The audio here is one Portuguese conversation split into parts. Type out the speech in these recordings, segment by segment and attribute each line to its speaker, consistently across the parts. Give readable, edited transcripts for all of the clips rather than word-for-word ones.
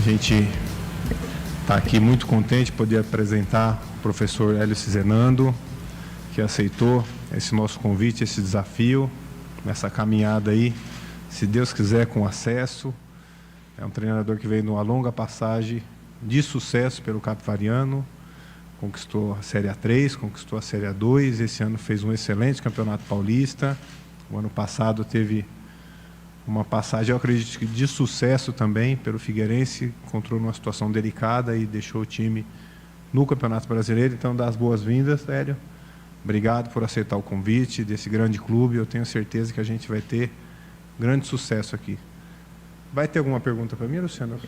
Speaker 1: gente está aqui muito contente de poder apresentar o professor Hélio Cizenando, que aceitou esse nosso convite, esse desafio, nessa caminhada aí, se Deus quiser, com acesso. É um treinador que veio numa longa passagem de sucesso pelo Capivariano, conquistou a Série A3, conquistou a Série A2, esse ano fez um excelente campeonato paulista. O ano passado teve uma passagem, eu acredito que de sucesso também, pelo Figueirense, encontrou numa situação delicada e deixou o time no Campeonato Brasileiro. Então, dá as boas-vindas, Hélio. Obrigado por aceitar o convite desse grande clube. Eu tenho certeza que a gente vai ter grande sucesso aqui. Vai ter alguma pergunta para mim, Luciano?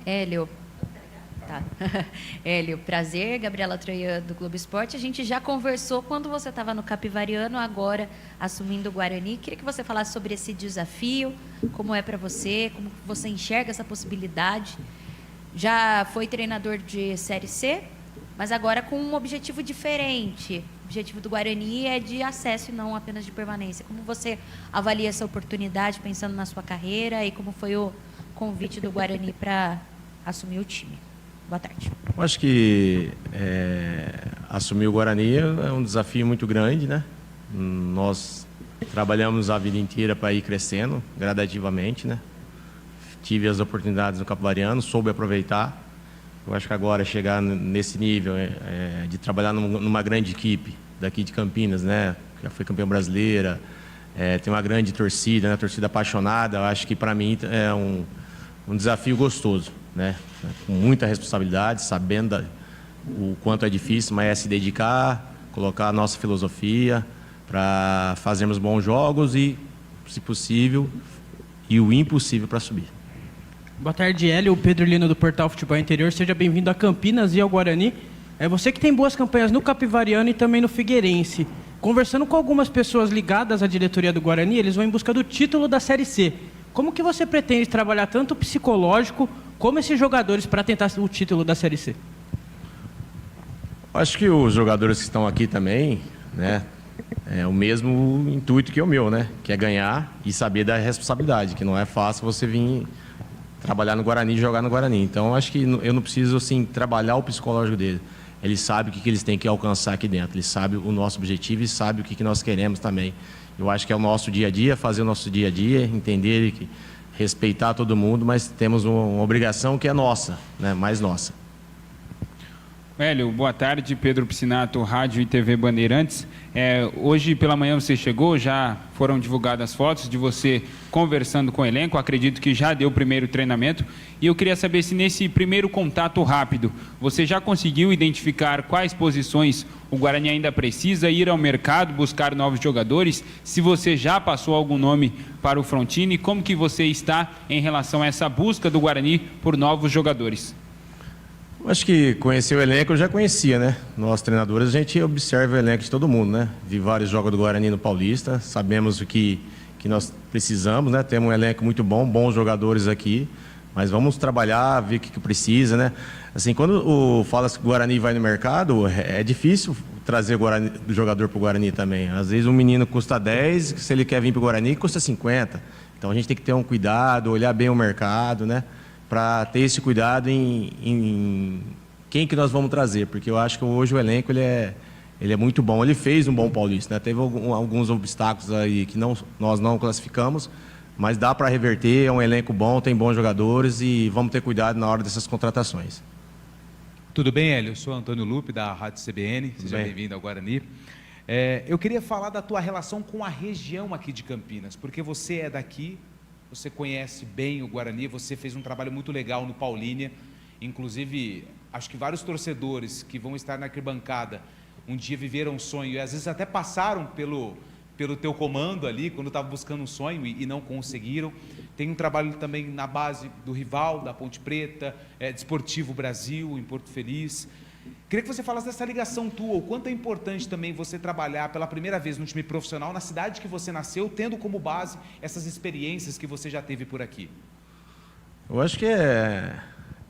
Speaker 2: Hélio, tá. Hélio, prazer, Gabriela Troian do Globo Esporte. A gente já conversou quando você estava no Capivariano, agora assumindo o Guarani. Queria que você falasse sobre esse desafio, como é para você, como você enxerga essa possibilidade. Já foi treinador de Série C, mas agora com um objetivo diferente. O objetivo do Guarani é de acesso e não apenas de permanência. Como você avalia essa oportunidade, pensando na sua carreira, e como foi o convite do Guarani para assumir o time? Boa tarde.
Speaker 3: Eu acho que assumir o Guarani é um desafio muito grande, né? Nós trabalhamos a vida inteira para ir crescendo gradativamente, né? Tive as oportunidades no Capivariano, soube aproveitar. Eu acho que agora chegar nesse nível de trabalhar numa grande equipe daqui de Campinas, né? Já foi campeã brasileira, tem uma grande torcida, né? Torcida apaixonada. Eu acho que para mim é um desafio gostoso, né? Com muita responsabilidade, sabendo o quanto é difícil, mas é se dedicar, colocar a nossa filosofia para fazermos bons jogos e, se possível, e o impossível para subir.
Speaker 4: Boa tarde, Hélio. Pedro Lino do Portal Futebol Interior. Seja bem-vindo a Campinas e ao Guarani. É você que tem boas campanhas no Capivariano e também no Figueirense. Conversando com algumas pessoas ligadas à diretoria do Guarani, eles vão em busca do título da Série C. Como que você pretende trabalhar tanto o psicológico como esses jogadores para tentar o título da Série C?
Speaker 3: Acho que os jogadores que estão aqui também, né, é o mesmo intuito que o meu, né, que é ganhar e saber da responsabilidade, que não é fácil você vir trabalhar no Guarani e jogar no Guarani. Então, acho que eu não preciso, assim, trabalhar o psicológico dele. Eles sabem o que eles têm que alcançar aqui dentro, eles sabem o nosso objetivo e sabem o que nós queremos também. Eu acho que é o nosso dia a dia, fazer o nosso dia a dia, entender que respeitar todo mundo, mas temos uma obrigação que é nossa, né? Mais nossa.
Speaker 5: Hélio, boa tarde. Pedro Piscinato, Rádio e TV Bandeirantes. Hoje pela manhã você chegou, já foram divulgadas fotos de você conversando com o elenco, acredito que já deu o primeiro treinamento, e eu queria saber se nesse primeiro contato rápido, você já conseguiu identificar quais posições o Guarani ainda precisa ir ao mercado, buscar novos jogadores, se você já passou algum nome para o Frontini, como que você está em relação a essa busca do Guarani por novos jogadores?
Speaker 3: Acho que conhecer o elenco eu já conhecia, né? Nós, treinadores, a gente observa o elenco de todo mundo, né? Vi vários jogos do Guarani no Paulista, sabemos o que nós precisamos, né? Temos um elenco muito bom, bons jogadores aqui, mas vamos trabalhar, ver o que precisa, né? Assim, quando fala que o Guarani vai no mercado, é difícil trazer o jogador para o Guarani também. Às vezes um menino custa 10, se ele quer vir para o Guarani, custa 50. Então a gente tem que ter um cuidado, olhar bem o mercado, né? Para ter esse cuidado em quem que nós vamos trazer, porque eu acho que hoje o elenco ele é muito bom. Ele fez um bom Paulista, né? Teve alguns obstáculos aí que nós não classificamos, mas dá para reverter, é um elenco bom, tem bons jogadores e vamos ter cuidado na hora dessas contratações.
Speaker 6: Tudo bem, Hélio? Eu sou Antônio Lupe, da Rádio CBN, seja bem-vindo ao Guarani. Eu queria falar da tua relação com a região aqui de Campinas, porque você é daqui, você conhece bem o Guarani, você fez um trabalho muito legal no Paulínia, inclusive, acho que vários torcedores que vão estar na arquibancada um dia viveram um sonho e às vezes até passaram pelo teu comando ali, quando estavam buscando um sonho e não conseguiram. Tem um trabalho também na base do rival, da Ponte Preta, Desportivo Brasil, em Porto Feliz. Queria que você falasse dessa ligação tua, o quanto é importante também você trabalhar pela primeira vez no time profissional, na cidade que você nasceu, tendo como base essas experiências que você já teve por aqui.
Speaker 3: Eu acho que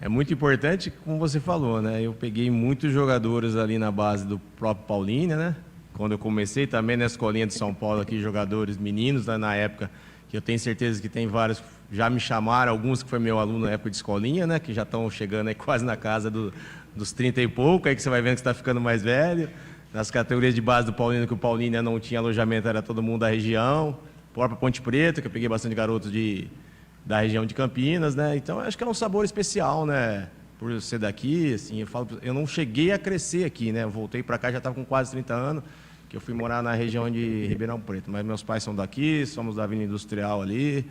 Speaker 3: É muito importante, como você falou, né? Eu peguei muitos jogadores ali na base do próprio Paulínia, né? Quando eu comecei também na escolinha de São Paulo aqui, jogadores meninos, né? Na época, que eu tenho certeza que tem vários, já me chamaram, alguns que foi meu aluno na época de escolinha, né? Que já estão chegando aí quase na casa dos 30 e pouco, aí que você vai vendo que você está ficando mais velho. Nas categorias de base do Paulínia, que o Paulínia não tinha alojamento, era todo mundo da região. Própria Ponte Preta, que eu peguei bastante garotos da região de Campinas, né? Então, acho que é um sabor especial, né? Por eu ser daqui, assim, eu não cheguei a crescer aqui, né? Eu voltei para cá, já estava com quase 30 anos, que eu fui morar na região de Ribeirão Preto. Mas meus pais são daqui, somos da Avenida Industrial ali.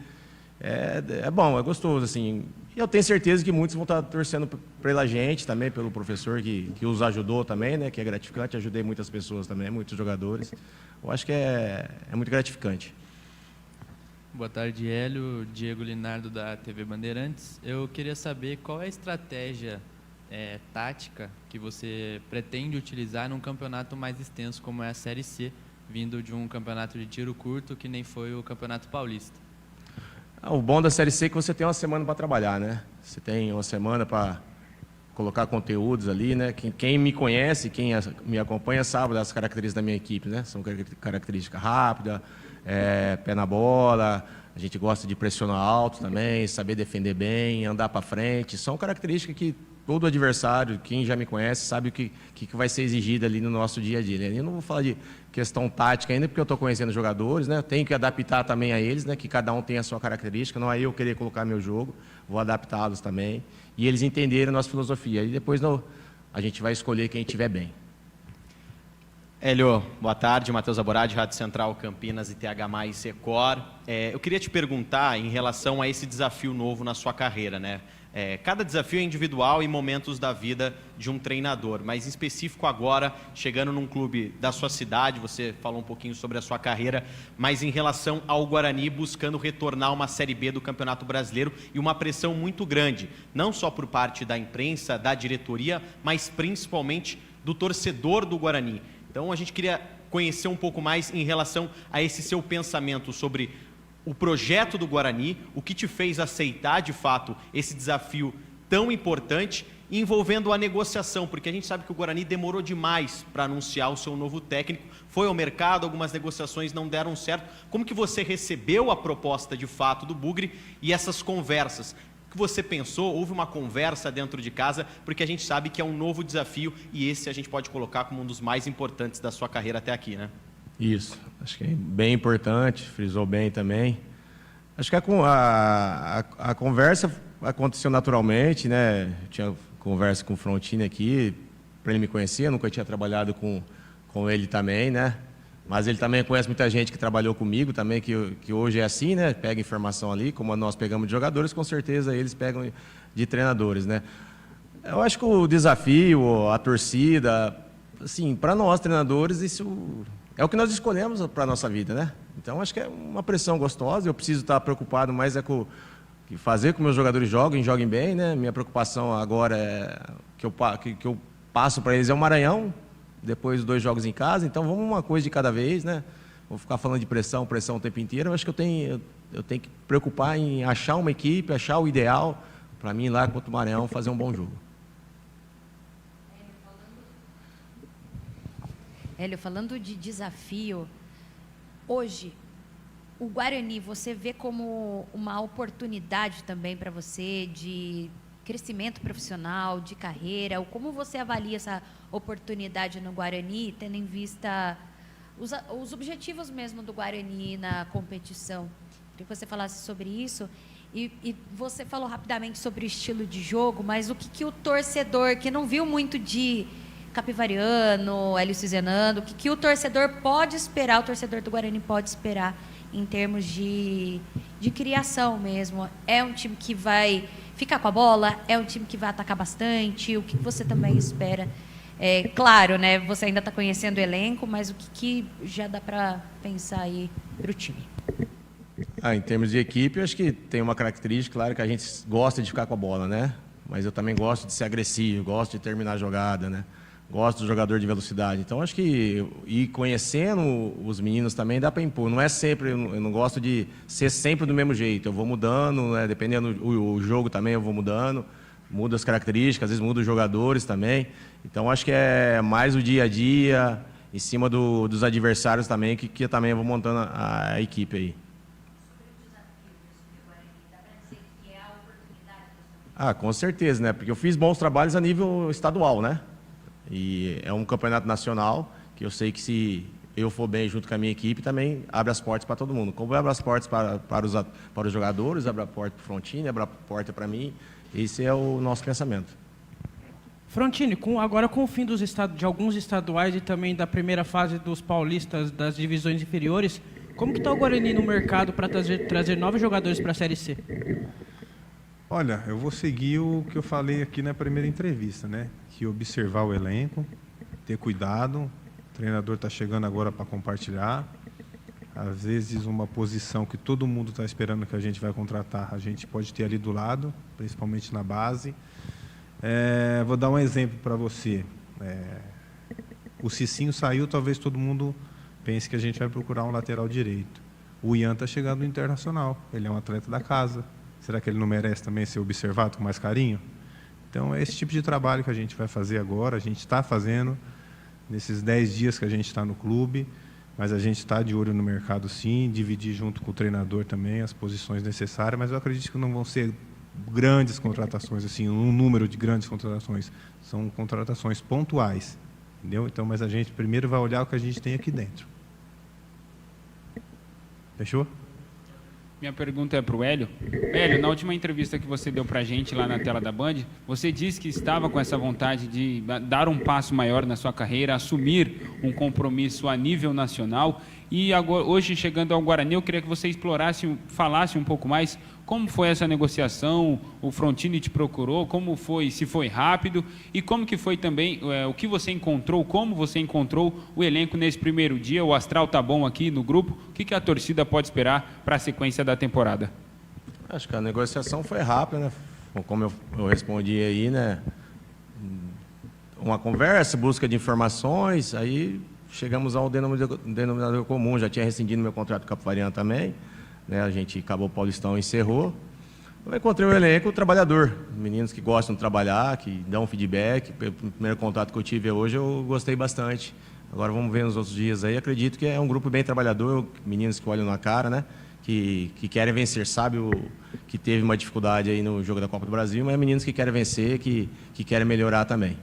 Speaker 3: É bom, é gostoso, assim. E eu tenho certeza que muitos vão estar torcendo pela gente também, pelo professor que os ajudou também, né? Que é gratificante. Ajudei muitas pessoas também, muitos jogadores. Eu acho que é muito gratificante.
Speaker 7: Boa tarde, Hélio. Diego Linardo, da TV Bandeirantes. Eu queria saber qual é a estratégia tática que você pretende utilizar num campeonato mais extenso, como é a Série C, vindo de um campeonato de tiro curto, que nem foi o Campeonato Paulista.
Speaker 3: O bom da Série C é que você tem uma semana para trabalhar, né? Você tem uma semana para colocar conteúdos ali, né? Quem me conhece, quem me acompanha, sabe das características da minha equipe, né? São características rápidas, pé na bola, a gente gosta de pressionar alto também, saber defender bem, andar para frente. São características que todo adversário, quem já me conhece, sabe o que vai ser exigido ali no nosso dia a dia. Eu não vou falar de questão tática ainda, porque eu estou conhecendo os jogadores, né? Eu tenho que adaptar também a eles, né? Que cada um tem a sua característica, não é eu querer colocar meu jogo, vou adaptá-los também. E eles entenderem a nossa filosofia. E depois a gente vai escolher quem estiver bem.
Speaker 8: Hélio, boa tarde. Matheus Aboradi, Rádio Central Campinas e TH+ Secor. Eu queria te perguntar em relação a esse desafio novo na sua carreira, né? Cada desafio é individual em momentos da vida de um treinador, mas em específico agora, chegando num clube da sua cidade, você falou um pouquinho sobre a sua carreira, mas em relação ao Guarani buscando retornar uma Série B do Campeonato Brasileiro e uma pressão muito grande, não só por parte da imprensa, da diretoria, mas principalmente do torcedor do Guarani. Então a gente queria conhecer um pouco mais em relação a esse seu pensamento sobre o projeto do Guarani, o que te fez aceitar de fato esse desafio tão importante envolvendo a negociação, porque a gente sabe que o Guarani demorou demais para anunciar o seu novo técnico, foi ao mercado, algumas negociações não deram certo. Como que você recebeu a proposta de fato do Bugre e essas conversas? O que você pensou? Houve uma conversa dentro de casa, porque a gente sabe que é um novo desafio e esse a gente pode colocar como um dos mais importantes da sua carreira até aqui, né? Isso,
Speaker 3: acho que é bem importante, frisou bem também. Acho que a conversa aconteceu naturalmente, né? Eu tinha conversa com o Frontini aqui, para ele me conhecer, eu nunca tinha trabalhado com ele também, né? Mas ele também conhece muita gente que trabalhou comigo também, que hoje é assim, né? Pega informação ali, como nós pegamos de jogadores, com certeza eles pegam de treinadores, né? Eu acho que o desafio, a torcida, assim, para nós treinadores, isso é o que nós escolhemos para a nossa vida, né? Então, acho que é uma pressão gostosa. Eu preciso estar preocupado mais com fazer com que meus jogadores joguem bem, né? Minha preocupação agora é que eu passo para eles é o Maranhão, depois 2 jogos em casa. Então, vamos uma coisa de cada vez, né? Vou ficar falando de pressão o tempo inteiro. Eu acho que eu tenho que preocupar em achar uma equipe, achar o ideal para mim lá contra o Maranhão fazer um bom jogo.
Speaker 2: Hélio, falando de desafio, hoje, o Guarani você vê como uma oportunidade também para você de crescimento profissional, de carreira? Ou como você avalia essa oportunidade no Guarani, tendo em vista os objetivos mesmo do Guarani na competição? Queria que você falasse sobre isso. E você falou rapidamente sobre o estilo de jogo, mas o que o torcedor, que não viu muito de Capivariano, Hélio Cizenando, o que o torcedor pode esperar, o torcedor do Guarani pode esperar em termos de criação mesmo? É um time que vai ficar com a bola? É um time que vai atacar bastante? O que você também espera? Claro, né, você ainda está conhecendo o elenco, mas o que já dá para pensar aí para o time?
Speaker 3: Em termos de equipe, eu acho que tem uma característica, claro, que a gente gosta de ficar com a bola, né? Mas eu também gosto de ser agressivo, gosto de terminar a jogada, né? Gosto do jogador de velocidade. Então, acho que ir conhecendo os meninos também dá para impor. Não é sempre, eu não gosto de ser sempre do mesmo jeito. Eu vou mudando, né? Dependendo do jogo também, eu vou mudando. muda as características, às vezes muda os jogadores também. Então, acho que é mais o dia a dia, em cima dos adversários também, que eu também vou montando a equipe aí. Ah, com certeza, né? Porque eu fiz bons trabalhos a nível estadual, né? E é um campeonato nacional que eu sei que se eu for bem junto com a minha equipe, também abre as portas para todo mundo. Como abre as portas para os jogadores, abre a porta para o Frontini, abre a porta para mim. Esse é o nosso pensamento.
Speaker 4: Frontini, agora com o fim de alguns estaduais e também da primeira fase dos paulistas das divisões inferiores, como que está o Guarani no mercado para trazer novos jogadores para a Série C?
Speaker 1: Olha, eu vou seguir o que eu falei aqui na primeira entrevista, né? Que observar o elenco, ter cuidado. O treinador está chegando agora para compartilhar. Às vezes uma posição que todo mundo está esperando que a gente vai contratar, a gente pode ter ali do lado, principalmente na base. Vou dar um exemplo para você. O Cicinho saiu, talvez todo mundo pense que a gente vai procurar um lateral direito. O Ian está chegando no Internacional, ele é um atleta da casa. Será que ele não merece também ser observado com mais carinho? Então, é esse tipo de trabalho que a gente vai fazer agora, a gente está fazendo nesses 10 dias que a gente está no clube, mas a gente está de olho no mercado sim, dividir junto com o treinador também as posições necessárias, mas eu acredito que não vão ser grandes contratações, assim, um número de grandes contratações, são contratações pontuais, entendeu? Então, mas a gente primeiro vai olhar o que a gente tem aqui dentro. Fechou?
Speaker 5: Minha pergunta é para o Hélio. Hélio, na última entrevista que você deu para a gente lá na tela da Band, você disse que estava com essa vontade de dar um passo maior na sua carreira, assumir um compromisso a nível nacional. E agora, hoje, chegando ao Guarani, eu queria que você falasse um pouco mais como foi essa negociação, o Frontini te procurou, como foi, se foi rápido, e como que foi também, o que você encontrou, como você encontrou o elenco nesse primeiro dia, o astral tá bom aqui no grupo, o que a torcida pode esperar para a sequência da temporada?
Speaker 3: Acho que a negociação foi rápida, né? Como eu respondi aí, né? Uma conversa, busca de informações, aí chegamos ao denominador comum, já tinha rescindido meu contrato com o Capivariano também, né? A gente acabou o Paulistão e encerrou. Eu encontrei o elenco, o trabalhador, meninos que gostam de trabalhar, que dão feedback. Pelo primeiro contato que eu tive hoje, eu gostei bastante. Agora vamos ver nos outros dias aí. Acredito que é um grupo bem trabalhador, meninos que olham na cara, né? Que querem vencer, sabe que teve uma dificuldade aí no jogo da Copa do Brasil, mas é meninos que querem vencer, que querem melhorar também.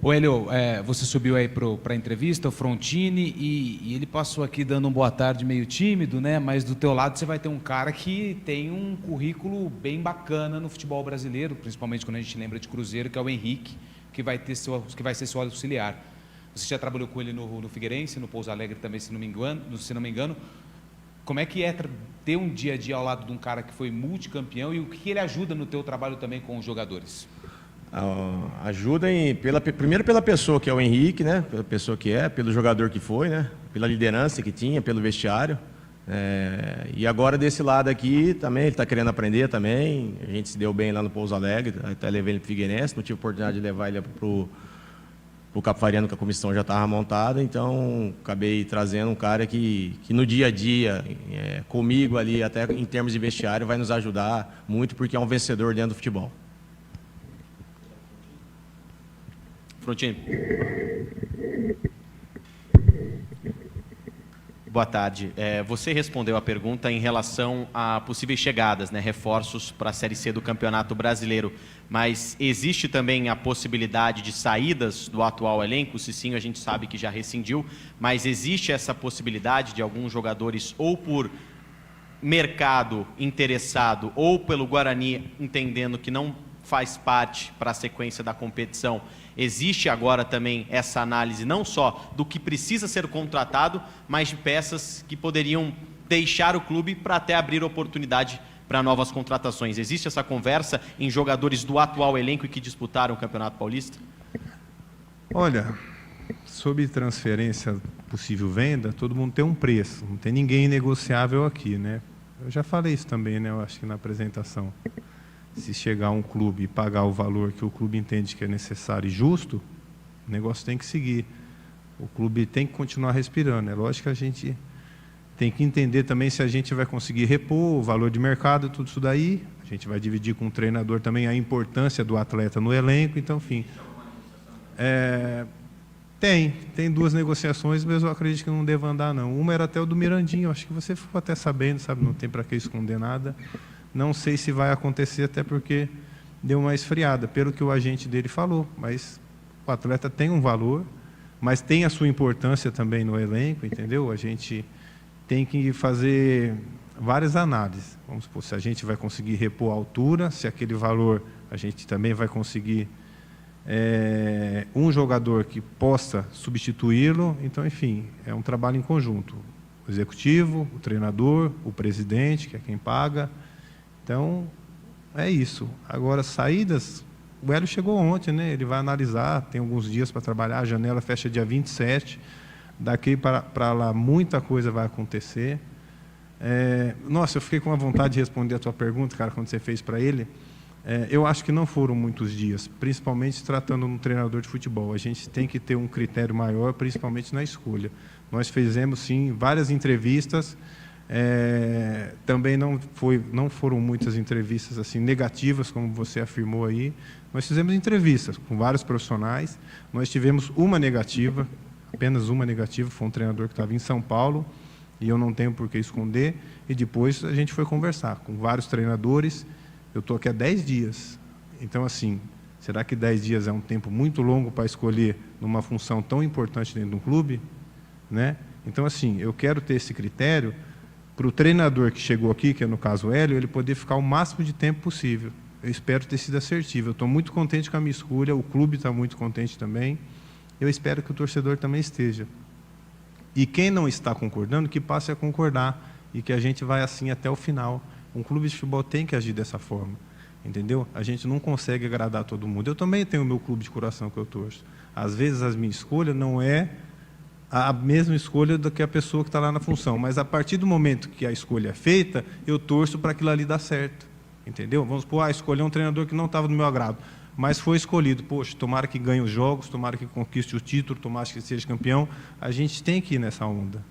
Speaker 6: Ô Hélio, você subiu aí para a entrevista, o Frontini, e ele passou aqui dando um boa tarde meio tímido, né? Mas do teu lado você vai ter um cara que tem um currículo bem bacana no futebol brasileiro, principalmente quando a gente lembra de Cruzeiro, que é o Henrique, que vai ser seu auxiliar. Você já trabalhou com ele no Figueirense, no Pouso Alegre também, se não me engano. Como é que é ter um dia a dia ao lado de um cara que foi multicampeão e o que ele ajuda no teu trabalho também com os jogadores?
Speaker 3: Ajuda primeiro pela pessoa que é o Henrique, né? Pela pessoa que pelo jogador que foi, né? Pela liderança que tinha, pelo vestiário. E agora desse lado aqui também, ele está querendo aprender também. A gente se deu bem lá no Pouso Alegre, até levei ele para o Figueirense, não tive oportunidade de levar ele para o Capivariano, que a comissão já estava montada, então acabei trazendo um cara que no dia a dia, comigo ali, até em termos de vestiário, vai nos ajudar muito, porque é um vencedor dentro do futebol.
Speaker 8: Frontini. Boa tarde. Você respondeu a pergunta em relação a possíveis chegadas, né, reforços para a Série C do Campeonato Brasileiro, mas existe também a possibilidade de saídas do atual elenco? O Cicinho a gente sabe que já rescindiu, mas existe essa possibilidade de alguns jogadores ou por mercado interessado ou pelo Guarani entendendo que não faz parte para a sequência da competição? Existe agora também essa análise não só do que precisa ser contratado, mas de peças que poderiam deixar o clube para até abrir oportunidade para novas contratações. Existe essa conversa em jogadores do atual elenco e que disputaram o Campeonato Paulista?
Speaker 1: Olha, sobre transferência, possível venda, todo mundo tem um preço, não tem ninguém negociável aqui, né? Eu já falei isso também, né? Eu acho que na apresentação. Se chegar um clube e pagar o valor que o clube entende que é necessário e justo, o negócio tem que seguir. O clube tem que continuar respirando. É lógico que a gente tem que entender também se a gente vai conseguir repor o valor de mercado, tudo isso daí. A gente vai dividir com o treinador também a importância do atleta no elenco. Então, enfim, tem 2 negociações, mas eu acredito que não deva andar, não. Uma era até o do Mirandinho, acho que você ficou até sabendo, sabe? Não tem para que esconder nada. Não sei se vai acontecer, até porque deu uma esfriada, pelo que o agente dele falou. Mas o atleta tem um valor, mas tem a sua importância também no elenco, entendeu? A gente tem que fazer várias análises. Vamos supor, se a gente vai conseguir repor a altura, se aquele valor a gente também vai conseguir um jogador que possa substituí-lo. Então, enfim, é um trabalho em conjunto. O executivo, o treinador, o presidente, que é quem paga. Então, é isso. Agora, saídas, o Hélio chegou ontem, né? Ele vai analisar, tem alguns dias para trabalhar, a janela fecha dia 27. Daqui para lá, muita coisa vai acontecer. Nossa, eu fiquei com a vontade de responder a tua pergunta, cara, quando você fez para ele. Eu acho que não foram muitos dias, principalmente tratando um treinador de futebol. A gente tem que ter um critério maior, principalmente na escolha. Nós fizemos, sim, várias entrevistas. Também não foram muitas entrevistas assim negativas, como você afirmou aí. Nós fizemos entrevistas com vários profissionais. Nós tivemos uma negativa, apenas uma negativa, foi um treinador que estava em São Paulo, e eu não tenho por que esconder. E depois a gente foi conversar com vários treinadores. Eu estou aqui há 10 dias. Então, assim, será que 10 dias é um tempo muito longo para escolher numa função tão importante dentro de um clube? Né? Então, assim, eu quero ter esse critério para o treinador que chegou aqui, que é no caso o Hélio, ele poder ficar o máximo de tempo possível. Eu espero ter sido assertivo. Eu estou muito contente com a minha escolha, o clube está muito contente também. Eu espero que o torcedor também esteja. E quem não está concordando, que passe a concordar e que a gente vai assim até o final. Um clube de futebol tem que agir dessa forma, entendeu? A gente não consegue agradar todo mundo. Eu também tenho o meu clube de coração que eu torço. Às vezes a minha escolha não é a mesma escolha do que a pessoa que está lá na função, mas a partir do momento que a escolha é feita, eu torço para aquilo ali dar certo, entendeu? Vamos supor, escolher um treinador que não estava do meu agrado, mas foi escolhido. Poxa, tomara que ganhe os jogos, tomara que conquiste o título, tomara que seja campeão. A gente tem que ir nessa onda,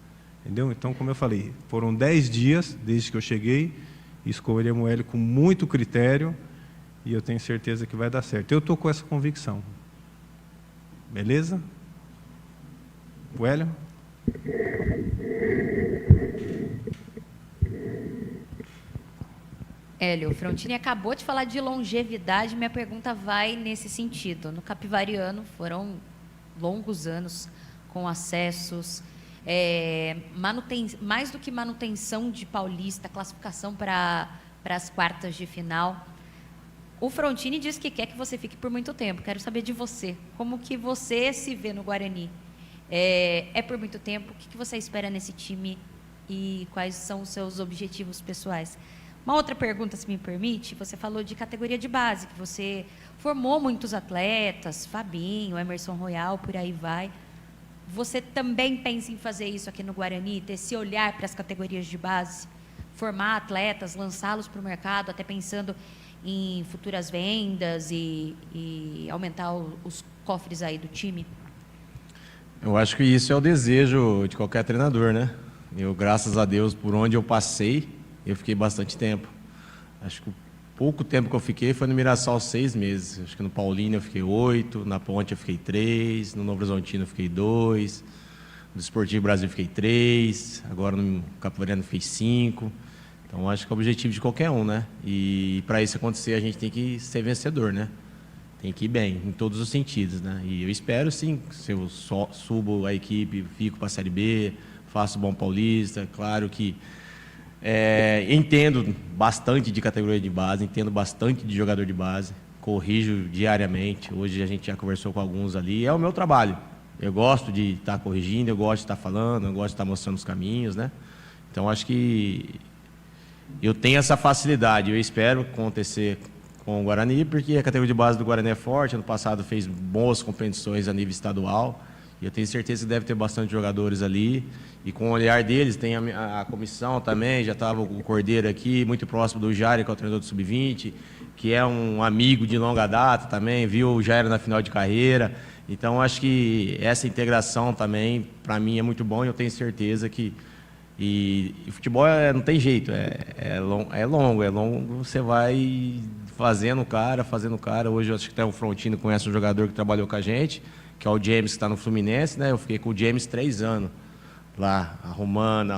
Speaker 1: entendeu? Então, como eu falei, foram 10 dias desde que eu cheguei, escolhemos o Hélio com muito critério e eu tenho certeza que vai dar certo. Eu estou com essa convicção. Beleza? O Hélio?
Speaker 2: Hélio, o Frontini acabou de falar de longevidade, minha pergunta vai nesse sentido. No Capivariano foram longos anos com acessos, mais do que manutenção de Paulista, classificação para as quartas de final. O Frontini diz que quer que você fique por muito tempo. Quero saber de você. Como que você se vê no Guarani? É por muito tempo? O que você espera nesse time e quais são os seus objetivos pessoais? Uma outra pergunta, se me permite. Você falou de categoria de base, que você formou muitos atletas, Fabinho, Emerson Royal, por aí vai. Você também pensa em fazer isso aqui no Guarani, ter esse olhar para as categorias de base, formar atletas, lançá-los para o mercado, até pensando em futuras vendas e aumentar os cofres aí do time?
Speaker 3: Eu acho que isso é o desejo de qualquer treinador, né? Eu, graças a Deus, por onde eu passei, eu fiquei bastante tempo. Acho que o pouco tempo que eu fiquei foi no Mirassol 6 meses. Acho que no Paulínia eu fiquei 8, na Ponte eu fiquei 3, no Novo Horizontino eu fiquei 2, no Esportivo Brasil eu fiquei 3, agora no Capivariano eu fiquei 5. Então, acho que é o objetivo de qualquer um, né? E para isso acontecer, a gente tem que ser vencedor, né? Tem que ir bem, em todos os sentidos, né? E eu espero, sim, se eu subo a equipe, fico para a Série B, faço bom paulista. Claro que entendo bastante de categoria de base, entendo bastante de jogador de base, corrijo diariamente. Hoje a gente já conversou com alguns ali. É o meu trabalho. Eu gosto de estar corrigindo, eu gosto de estar falando, eu gosto de estar mostrando os caminhos, né? Então, acho que eu tenho essa facilidade. Eu espero acontecer com o Guarani, porque a categoria de base do Guarani é forte. Ano passado fez boas competições a nível estadual. E eu tenho certeza que deve ter bastante jogadores ali. E com o olhar deles, tem a comissão também. Já estava o Cordeiro aqui, muito próximo do Jair, que é o treinador do Sub-20, que é um amigo de longa data também, viu o Jair na final de carreira. Então, acho que essa integração também, para mim, é muito bom. E eu tenho certeza que E futebol não tem jeito, é longo, você vai fazendo cara. Hoje eu acho que até o Frontino conhece um jogador que trabalhou com a gente, que é o James, que está no Fluminense, né? Eu fiquei com o James 3 anos lá, arrumando,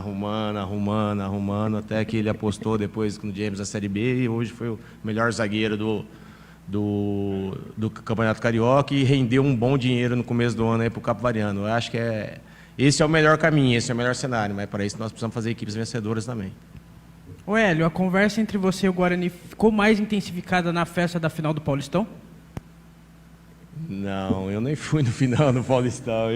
Speaker 3: até que ele apostou depois no James da Série B e hoje foi o melhor zagueiro do Campeonato Carioca e rendeu um bom dinheiro no começo do ano aí para o Capivariano. Eu acho que esse é o melhor caminho, esse é o melhor cenário, mas para isso nós precisamos fazer equipes vencedoras também.
Speaker 4: Ô Hélio, a conversa entre você e o Guarani ficou mais intensificada na festa da final do Paulistão?
Speaker 3: Não, eu nem fui no final do Paulistão,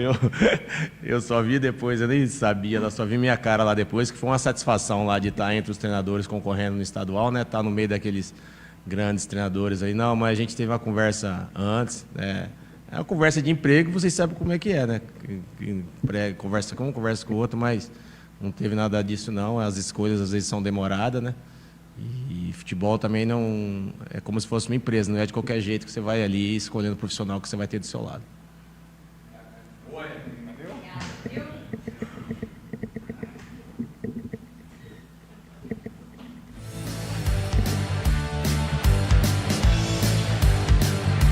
Speaker 3: eu só vi depois, eu nem sabia, eu só vi minha cara lá depois, que foi uma satisfação lá de estar entre os treinadores concorrendo no estadual, né? Estar no meio daqueles grandes treinadores aí. Não, mas a gente teve uma conversa antes, né? É uma conversa de emprego, vocês sabem como é que é, né? Conversa com um, conversa com o outro, mas não teve nada disso não, as escolhas às vezes são demoradas, né? E futebol também não é como se fosse uma empresa, não é de qualquer jeito que você vai ali escolhendo o profissional que você vai ter do seu lado.
Speaker 2: Eu